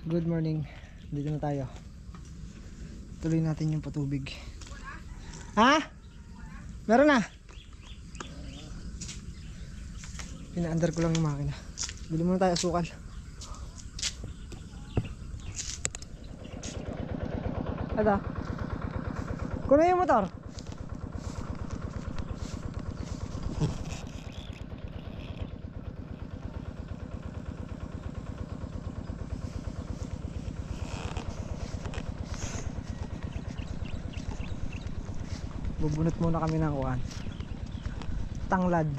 Good morning. Dito na tayo. Tuloy natin yung patubig. Ha? Meron na. Pina-under ko lang yung makina. Bili muna tayo asukal. Ada. Kunin yung motor. Bubunot muna kami ng kuwan. Tanglad.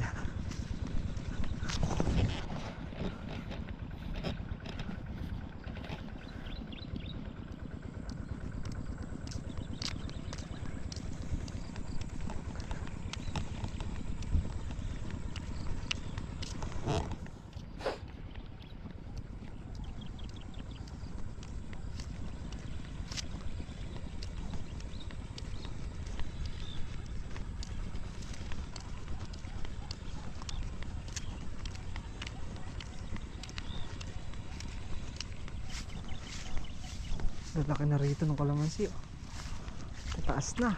Laki na rito ng kalamansi, oh. Taas na.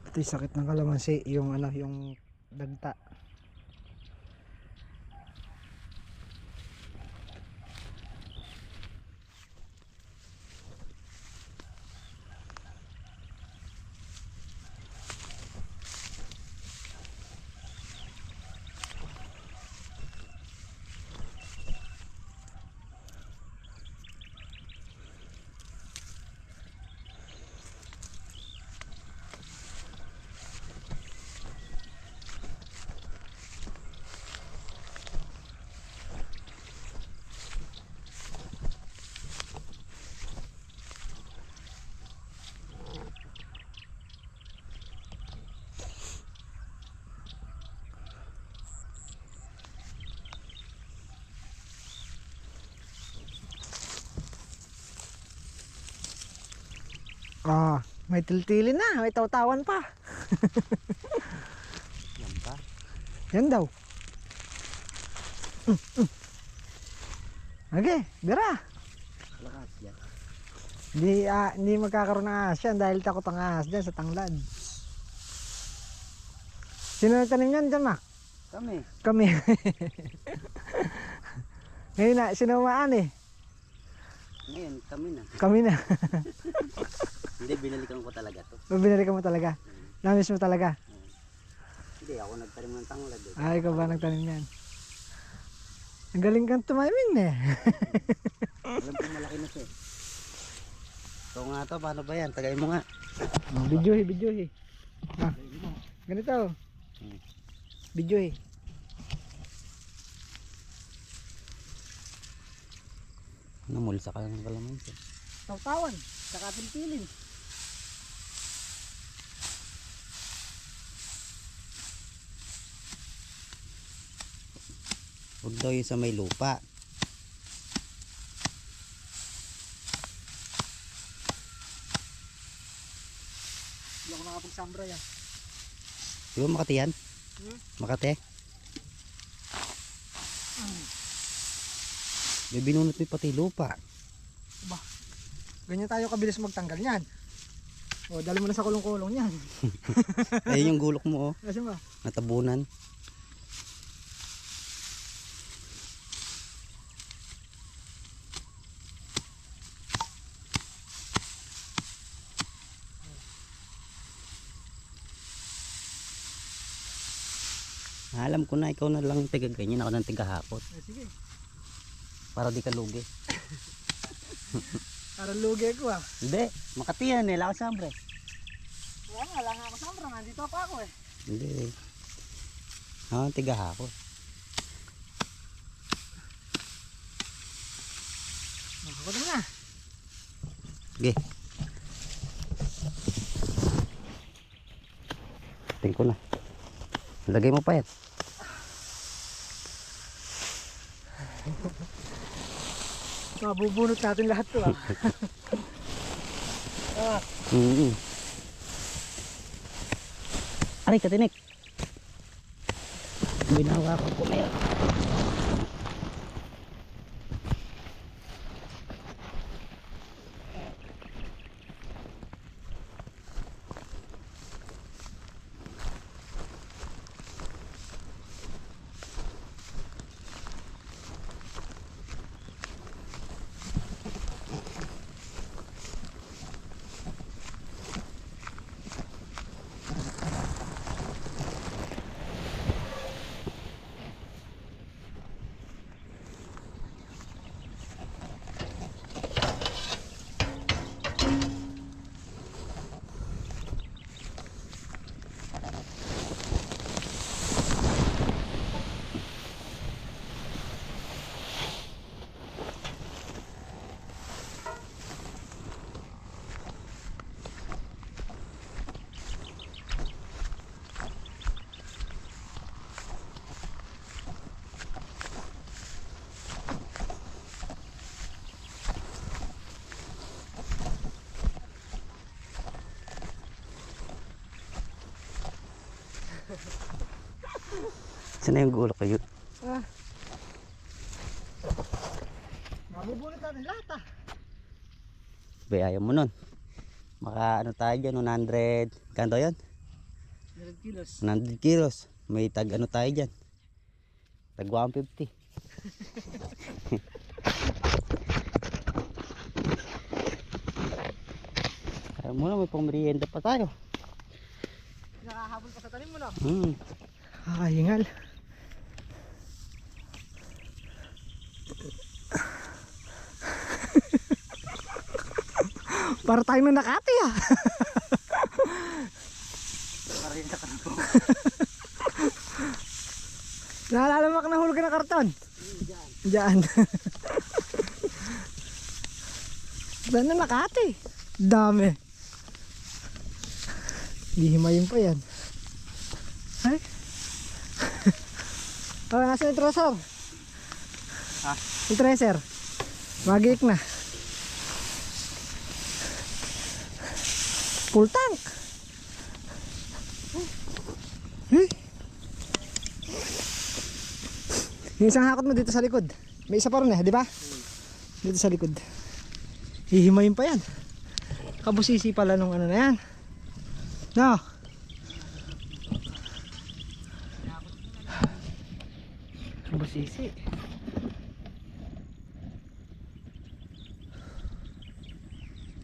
Ito yung sakit ng kalamansi, yung ano, yung dagta. Ah, may tiltilin na, may tawtawan pa. Yan pa? Yan daw. Okay, bira. Lakas yan. Hindi magkakaroon ng ahas yan dahil takot ang ahas dyan sa tanglad. Sino nagtanim yan dyan, Mac? Kami. Kami. Ngayon na, sinumaan eh. Ngayon, kami na. Kami na. Hindi, binalikan ko talaga to. Binalikan mo talaga. Namiss mo talaga. Hindi, ako nagtanim ng tanglad eh. Ay, ikaw ba nagtanim yan? Ang galing kang tumiming eh. Alam ko malaki na siya eh. So nga to, paano ba yan? Tagay mo nga. Videohi. Ah, ganito. Videohi. Namulsa ka lang ng kalamansi. Tawtawan, saka tiltilin. Huwag daw yung sa may lupa. Hindi ako nakapagsambra yan. Di ba Makati yan? Makati? May binunot mo pati lupa. Ba, ganyan tayo kabilis magtanggal yan. O, dali mo na sa kulong-kulong yan. Ayun yung gulok mo oh. Kasi ba? Natabunan. Alam ko na ikaw na lang tiga ganyan, ako nang tiga hapot. Sige. Para di ka lugi. Para lugi ko ah. Hindi, Makati yan eh, lakas hambre. Wala nga, wala nga ako Sombra, nandito pa ako eh. Hindi. Tiga ako. Ako na. Sige. Tingin ko na. Lagay mo pa yan. Mabubunot natin lahat to ah. Aray, katinik. Binawa ko po na yan. Saan na yung gulo kayo? Mabubunot natin lahat ah. Bay, ayaw mo nun. Maka ano tayo dyan, 100. Kanto yan? 100 kilos. 100 kilos. May tag ano tayo dyan. Tag 150. Kaya mo na, may pang-merienda pa tayo. Nakahabol pa sa tanim mo no? Merienda ka na po. Naalala mo ka nahulog ka ng karton? Diyan. Diyan na nakati. Dami. Hihimayin pa yan. Ay. Oh, nasa yung tracer? Ha? Yung tracer. Magic na. Full tank. Eh? Yung isang hakot mo dito sa likod. May isa pa rin eh, di ba? Dito sa likod. Hihimayin pa yan. Kabusisi pala nung ano na yan. No. Kabusisi.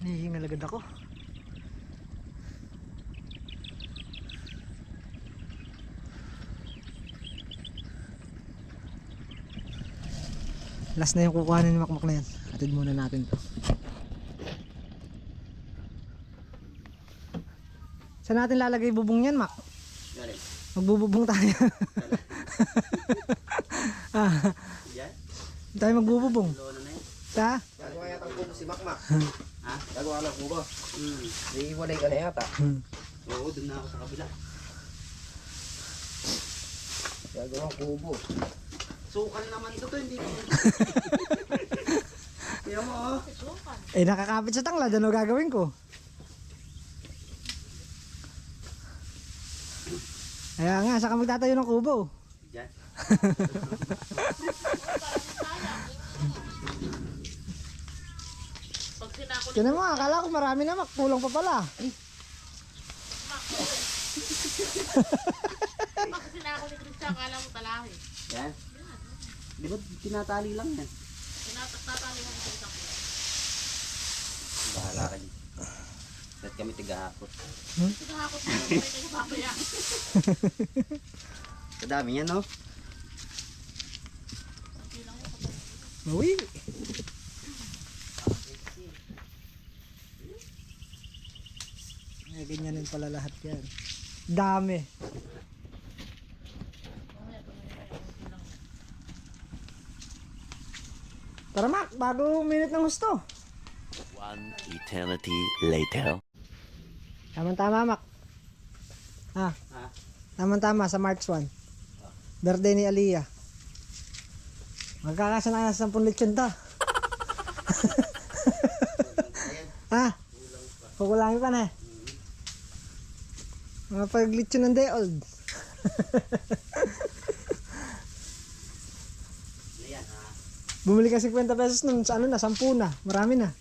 Hihingal agad ako. Last na yung kukuhanin ni Makmak na yan. Atid muna natin to. Saan natin lalagay bubong yan, Mak? Galing. Magbububong tayo. Yan? Tayo magbububong. Lolo na yan. Sa? Gagawa yata ng kubo si Makmak. Ha? Gagawa ng kubo. Iiwalay ka na yata. Oo, dun na ako sa kabila. Gagawa ng kubo. Sukan naman ito to, hindi naman. Kaya mo, oh. Eh, nakakapit sa tanglad. Ano gagawin ko? Kaya nga, saka magtatayo ng kubo. Diyan. Tinan mo, akala ko marami na, Mak. Kulang pa pala. Kasi na ako ni Christian, akala mo talahi. Yan. Di ba tinatali lang yan? Tinatatali mo ni Christian. Bahala ka dyan. Ba't kami tigahakot? Sinahakot mo na kayo papaya. Kadami yan, no? Uy. Gaganyanin pala lahat yan. Dami. Tara Mac, bago minute ng gusto. One eternity later. Tama-tama Mac. Ha? Tama-tama sa March 1. Birthday ni Aliyah. Magkakasa na sa 10 lechon to. Ha? Kukulangin pa na eh. Mga pag-lechon ng day old. Ayan ha. Bumili ka 50 pesos nun sa ano na, 10 na. Marami na.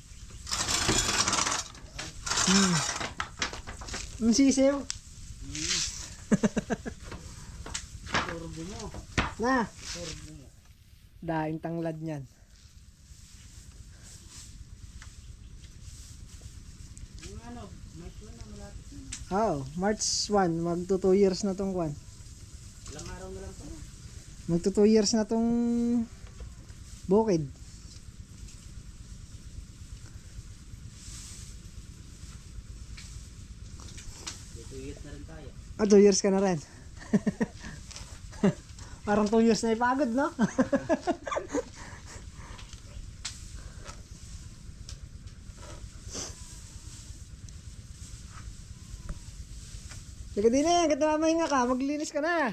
Sisiw. Turbo mo. Na. Daing tanglad niyan. Yung ano, may tuwa na malapit na. Oh, March 1, magto 2 years na tong kwan. Ilang araw na lang pala. Magto 2 years na tong bukid. Dito years na rin tayo. Ah, 2 years ka na rin. Parang 2 years na ipagod, no? Sige din eh, hanggat namamahinga ka, maglinis ka na.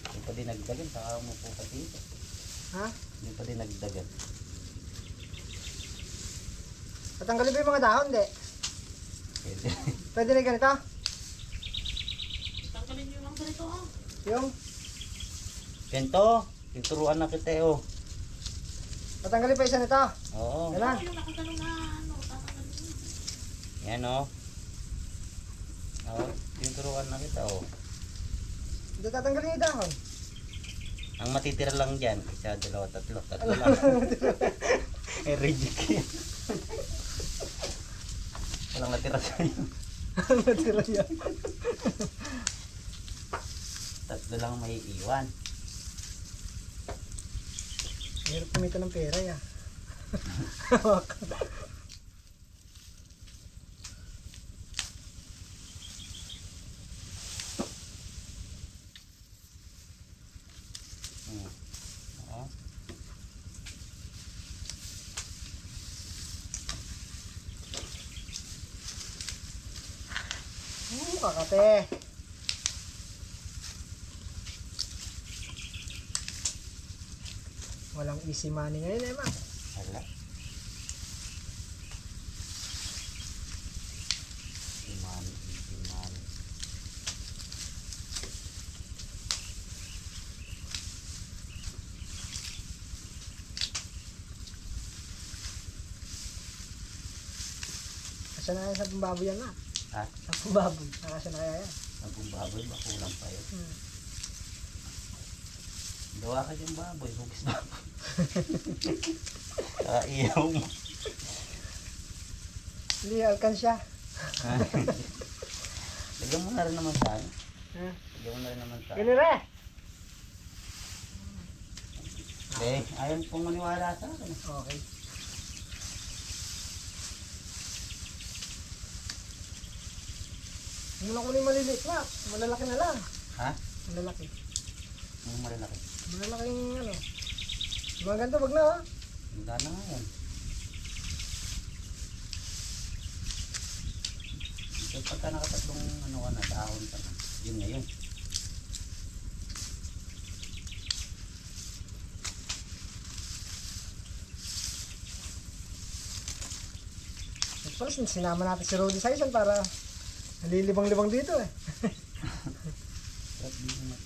Hindi pa din nagdagan, saka mo po pa dito. Ha? Hindi pa din nagdagan. Tatanggalin ba yung mga dahon, di? Pwede. Pwede na ganito? Tanggalin niyo lang ganito ha. Yung, Kento, tuturuan na kita oh. tatanggalin pa isa nito. Oo. Yan lang. Yung nakatanong na ano, tatanggalin niyo. Yan oh. Oo, tuturuan na kita oh. Hindi tatanggalin yung dahon. Ang matitira lang dyan, isa, dalawa, tatlo. Tatlo lang. Eh, reject yan. Walang natira sa'yo. Natira yan. Tatlo lang may iwan. Hirap kumita ng pera ya. Oo. Kakate. Walang easy money ngayon eh, ma. Wala. Iman. Kasya na yan sa pambaboy yan, ma. Ha? Sa pambaboy. Nakasya na kaya yan. Ang baboy, makulang pa yun. Hmm. Gawa ka dyan baboy, hugis baboy. Iyaw mo. Hindi, alkansya. Lagyan mo na rin naman sa ano. Ha? Lagyan mo na rin naman sa ano. Ganun rin. Eh, ayaw pong maniwala sa akin. Okay. Ano lang kunin maliliit, ma. Malalaki na lang. Ha? Malalaki. Ang malalaki. Malalaking ano. Mga ganito, wag na ha. Hindi na nga yan. So, pagka nakatatlong ano ka na, dahon ka na. Yun na yun. At pala, sinama natin si Rodi Saison para nalilibang-libang dito eh. Sarap din naman.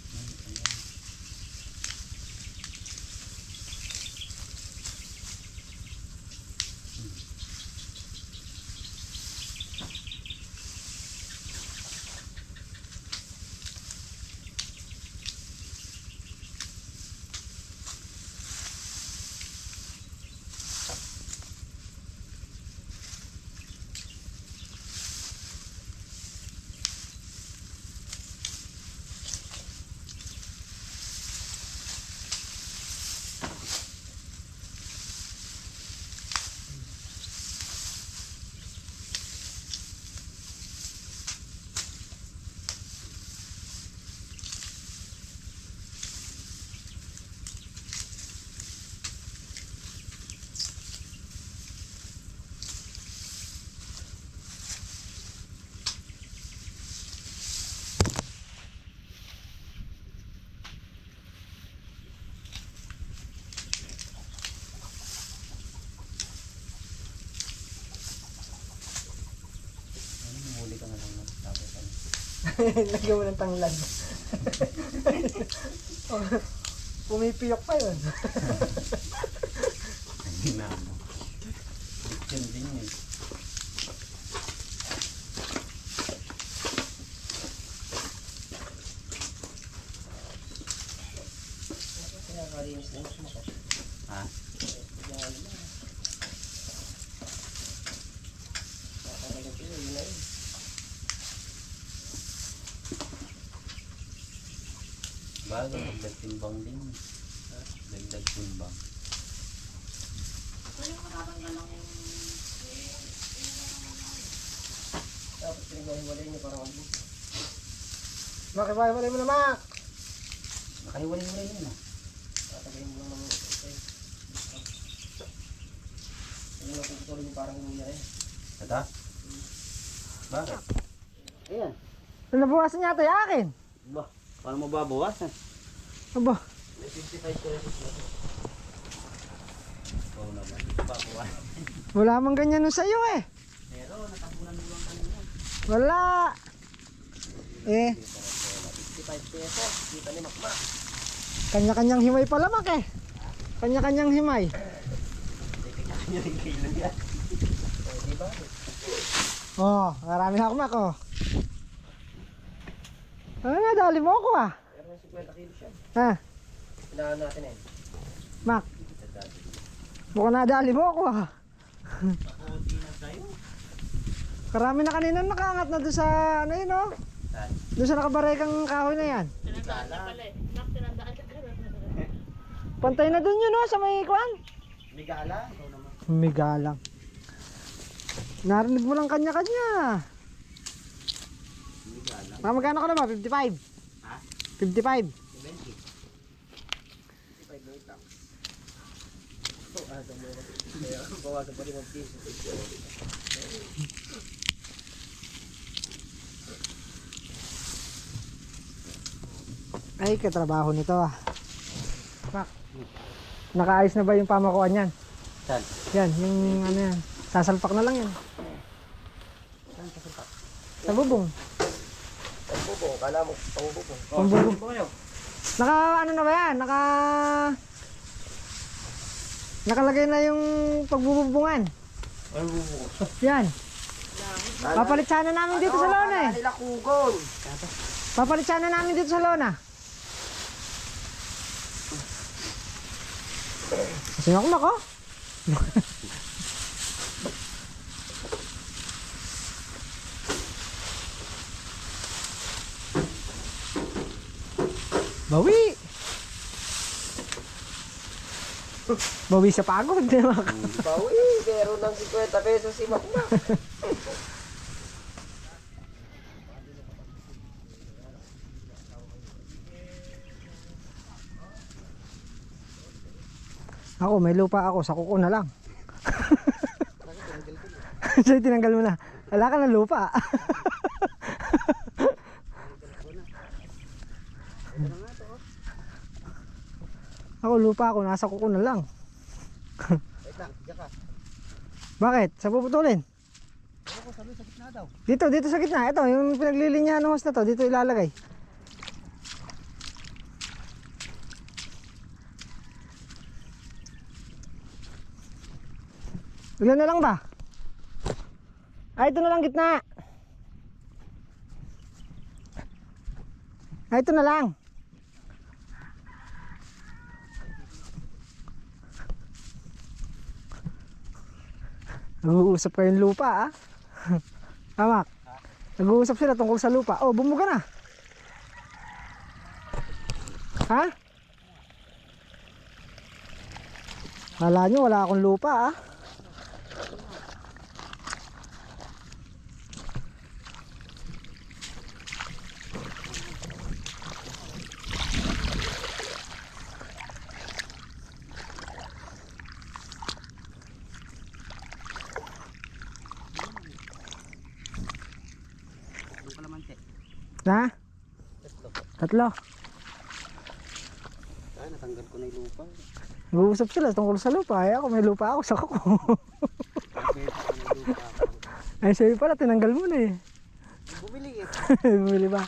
Lagyan mo ng tanglad. Oh, pumipiyok pa yun. Ayun na mo. Yun din yun. Kaya kalinis na yung sumakot. Ha? Nakakalinis yun na yun. Bago, dagdag timbang din. Dagdag timbang. Ito yung matatanggal lang yung... Tapos pinagwahiwalay niyo parang ang buto. Makiwalay mo na, Mac. Nakahiwalay-hiwalay yun ah. Tatagayin mo lang naman. Okay. Hindi mo tutuloy yung parang luya eh. Ito? Bakit? Ayan. Nabawasan yata yung akin. Ba, paano mababawasan? Aba, May 55 pesos na ito. Oo naman. Babawasan. wala mang ganyan nun sa'yo eh. Pero natabunan mo lang kanina. Wala. Eh, 55 pesos. Kita ni Makmak. kanya-kanyang himay pala, Mac eh. Kanya-kanyang himay. Kanya rin kilo yan. Diba? Oh, marami na ako, Mac, oh. Ano nga, dali mo ako ah. Pero may 50 kilos yan. Ha, Pinahan natin eh. Mac. Mukhang nadali mo ako ah. Pakunti na sa'yo. Karami na kanina nakaangat na doon sa ano yun oh. Saan? Doon sa nakabarekang kahoy na yan. Tinandaan niya pala eh. Nak, tinandaan niya pala. Pantay na doon yun oh, sa may kwan. May gala? Ikaw naman. Humigalang. Narinig mo lang kanya-kanya. May gala. Magkano ka naman? 55? Ha? 55? 70. 55 na lang. Ito, asa mo. Kaya bawasan pa rin 1 piso. Ay, katrabaho nito ah. Mac, nakaayos na ba yung pamakuan yan? Saan? Yan, yung ano yan. Sasalpak na lang yan. Saan kasalpak? Sa bubong. Ang bubong, kala mo, pangububong. Pambubong. Naka ano na ba yan? Nakalagay na yung pagbububungan. Ano bubong? Yan. Papalit sana namin dito sa lona eh. Nila kugon. Papalit sana namin dito sa lona. Kasi ako nako. Bawi. Bawi sa pagod. Bawi, pero ng 50 pesos si Makmak. Ako, may lupa ako. Sa kuko na lang. So, tinanggal mo na. Wala ka ng lupa. Ako, lupa ako. Nasa kuko na lang. Wait lang, diyan ka. Bakit? Sa puputulin? Ako, sabi sa gitna daw. Dito sa gitna. Ito, yung pinaglilinyahan ng hose na to. Dito ilalagay. Ilan na lang ba? Ay, ito na lang gitna. Ay, ito na lang. Nag-uusap kayong lupa ah. Tama. Nag-uusap sila tungkol sa lupa. Oh, bumuga na. Ha? Kala nyo wala akong lupa ah. Yung kalamansi. Ha? Tatlo. Ay, natanggal ko na yung lupa. Nag-uusap sila tungkol sa lupa. Ay, ako may lupa ako sa kuko. Benta ko na yung lupa. Ay, sa'yo pala, tinanggal mo na eh. Bumili Bumili ba?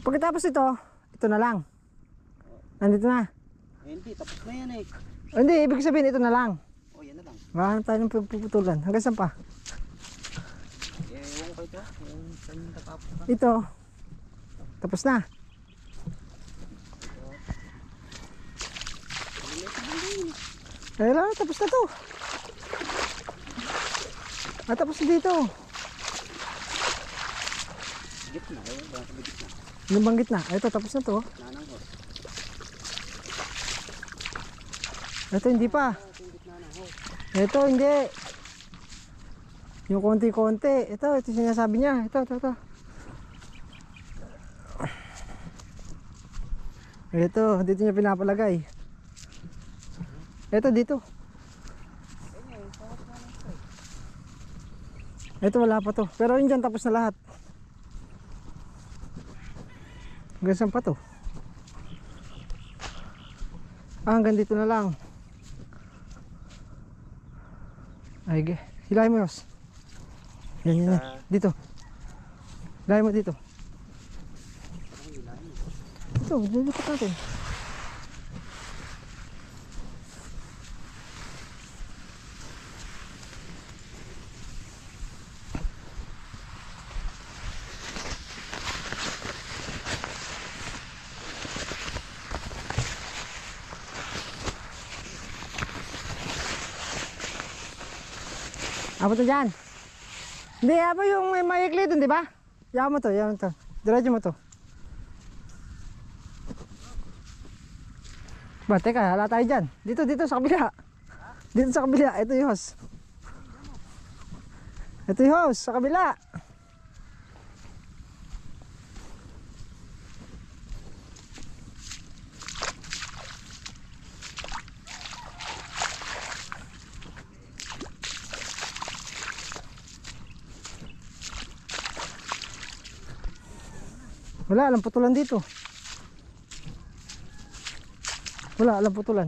Pagkatapos ito na lang. Nandito na. Eh, hindi, tapos na yan eh. Hindi, ibig sabihin ito na lang. Oh, yan na lang. Mahanap tayo ng puputulan. Hanggang saan pa? Eh, ewan ko ito. Yung saan yung natapos na. Ito. Tapos na. Eh lang, tapos na to. Tapos na dito. Gitna, eh. Baka sa gitna. Yung banggit na. Ito, tapos na to. Nananghos. Ito, hindi pa. Ito, hindi. Yung konti-konti. Ito sinasabi niya. Ito. Ito, dito niya pinapalagay. Ito, dito. Ito, wala pa to. Pero yun dyan, tapos na lahat. Hanggang saan pa to? Hanggang dito na lang. Ay, hilahin mo, Ross. Yan. Dito. Hilahin mo dito. Ito, dilipat natin. Abot na dyan. Hindi, apa yung may maikli dun, di ba? Yaman mo to. Diretso mo to. Ba, teka, hala tayo dyan. Dito, sa kabila. Dito sa kabila. Ito yung hose. Sa kabila. Wala, alam putulan dito. Wala, alam putulan.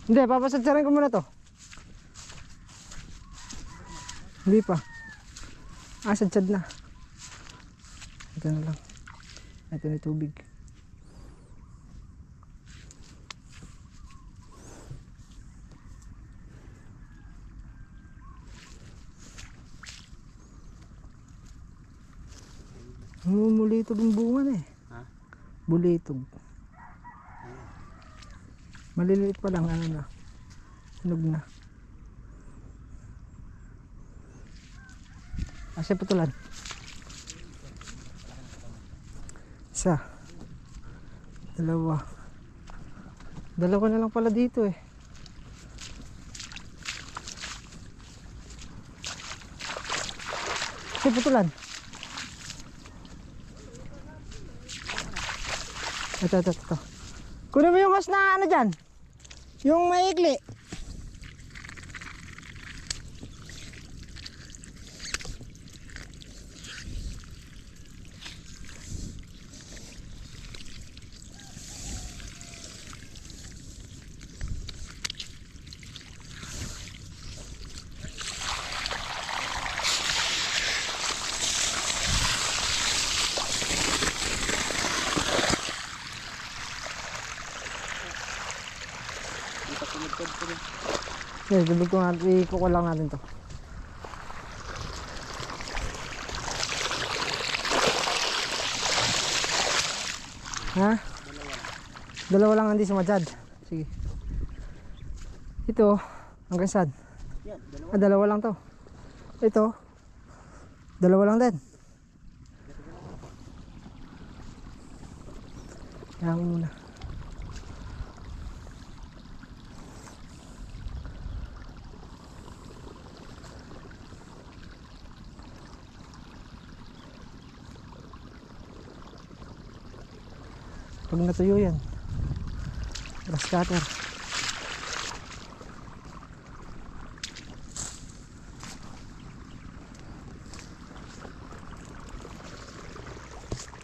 Hindi, papasadsarin ko muna to. Hindi pa. Sadsad na. Ito na lang. Ito na tubig. Mulitog yung bunga na eh. Ha? Bulitog. Maliliit pa lang, ano na. Hinog na. Kasi putulan. Isa. Dalawa. Dalawa na lang pala dito eh. Kasi putulan. Ito. Kunin mo yung hose na ano dyan. Yung maikli. Okay, dubig ko natin, ikukuha lang natin to. Ha? Dalawa lang hindi sumadyad. Sige. Ito, hanggang saan? Dalawa lang to. Ito, dalawa lang din. Kaya mo muna. Pag natuyo yan, grass cutter.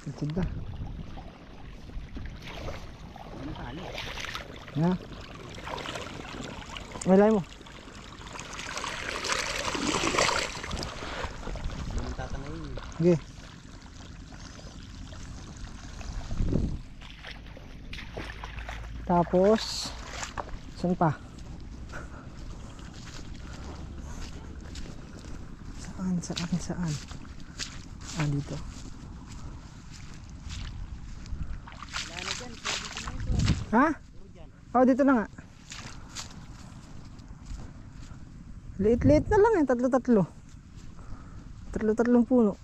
Ikod na. Na. Malay mo. Sige. Tapos, saan pa? Saan? Ah, dito. Ha? Oh, dito na nga. Liit-liit na lang eh, tatlo-tatlo. Tatlo-tatlong puno.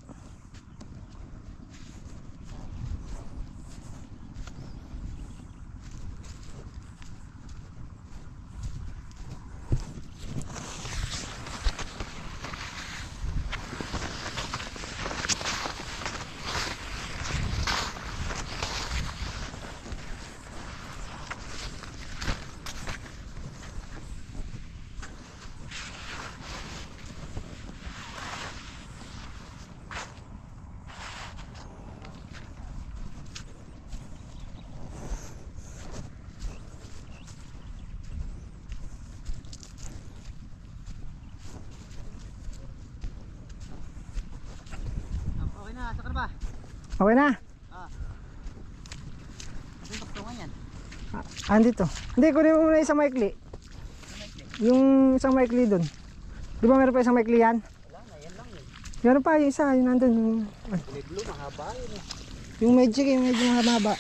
Okay na, saka na ba? Okay na? Yung baktungan yan. Ah, dito. Hindi, kunin mo muna isang maikli. Yung isang maikli dun. Di ba meron pa isang maikli yan? Wala na, yan lang yun. Meron pa yung isa, yung nandun. Kulay blue, mahaba yun eh. Yung medyo mahaba.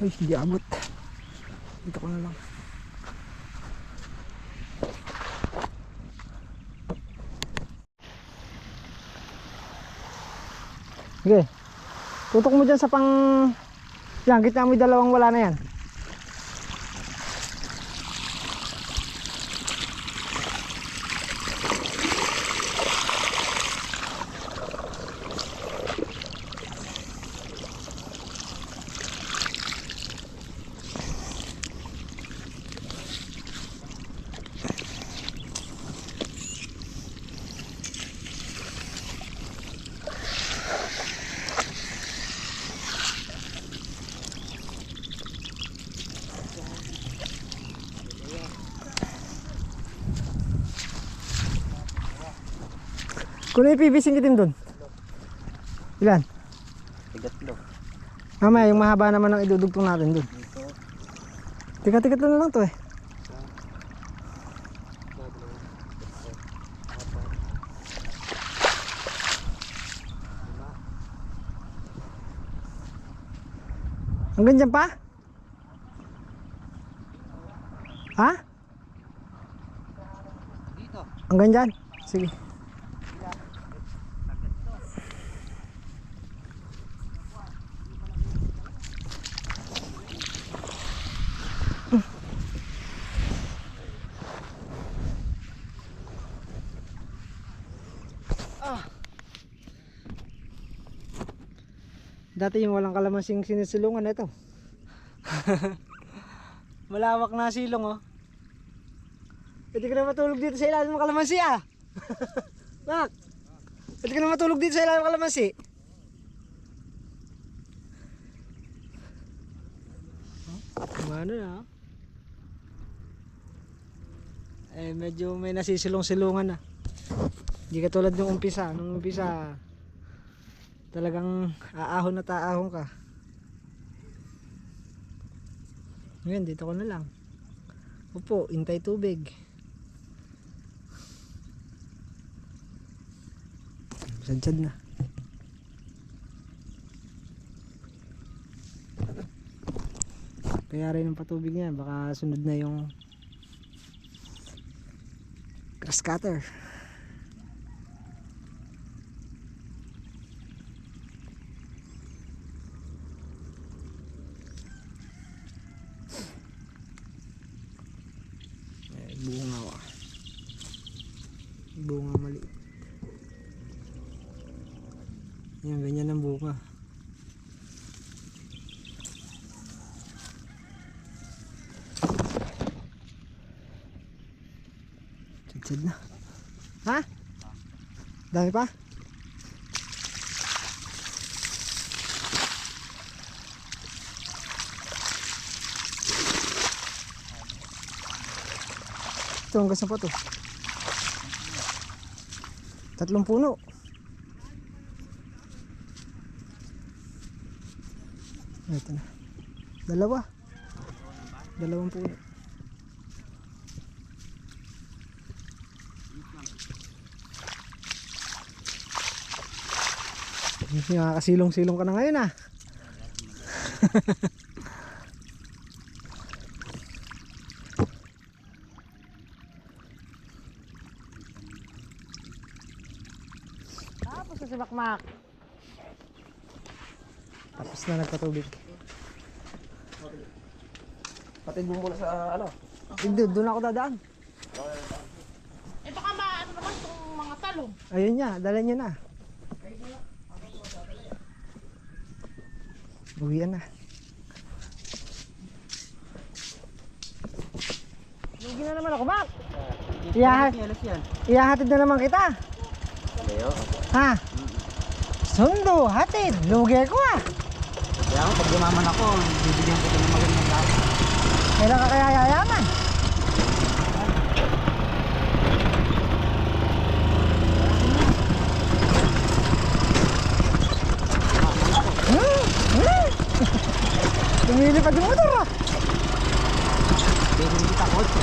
Ay, hindi abot. Dito ko na lang. Sige. Tutok mo dyan sa pang... Yan, gitna mo yung dalawang wala na yan. Kunin yung PVC ng itim dun. Ilan? Tigatlo. Mamaya yung mahaba naman ang idudugtong natin dun. Tikat-tikat na lang to eh. Hanggang dyan pa? Ha? Dito. Hanggang dyan? Sige. Dati yung walang kalamansing sinisilungan ito. Malawak na silong oh. Pwede ka na matulog dito sa ilalim ng kalamansi ah. Nak. Pwede ka na matulog dito sa ilalim ng kalamansi. Ano na? Eh medyo may nasisilong-silungan na. Hindi katulad nung umpisa. Nung umpisa talagang aahon na taahon ka. Ngayon dito ko na lang. Upo, intay tubig. Sadsad na. Kaya rin ng patubig niya, baka sunod na yung grass cutter. Bunga wa. Bunga maliit. Yan, ganyan ang bunga. Sad na. Ha? Dami pa? Ito, hanggang sa pa to. 3 puno. Ito na. 2. 2 puno. Nakakasilong-silong ka na ngayon ah. Tapos na si Makmak. Tapos na nagpatubig. Patid mo muna sa ano. Hindi, doon ako dadaan. Eh baka ano naman itong mga talong. Ayun niya, dala niya na. Uwian na. Lugi na naman ako, Mak. Iyahatid na naman kita. Leo. Ha? Sundo, hatid. Lugi ko ah. Kaya ako, pag gumaman ako, bibigyan ko ito ng magandang lahat. Kailan ka kaya yayaman? Lumilipad yung motor ah. Bibigyan kita kotse.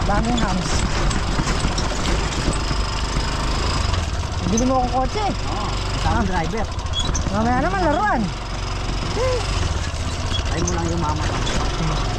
Daming hams. Bili mo akong kotse. Oo, isang driver. Mamaya naman laruan. Ay mo lang yung mama ko.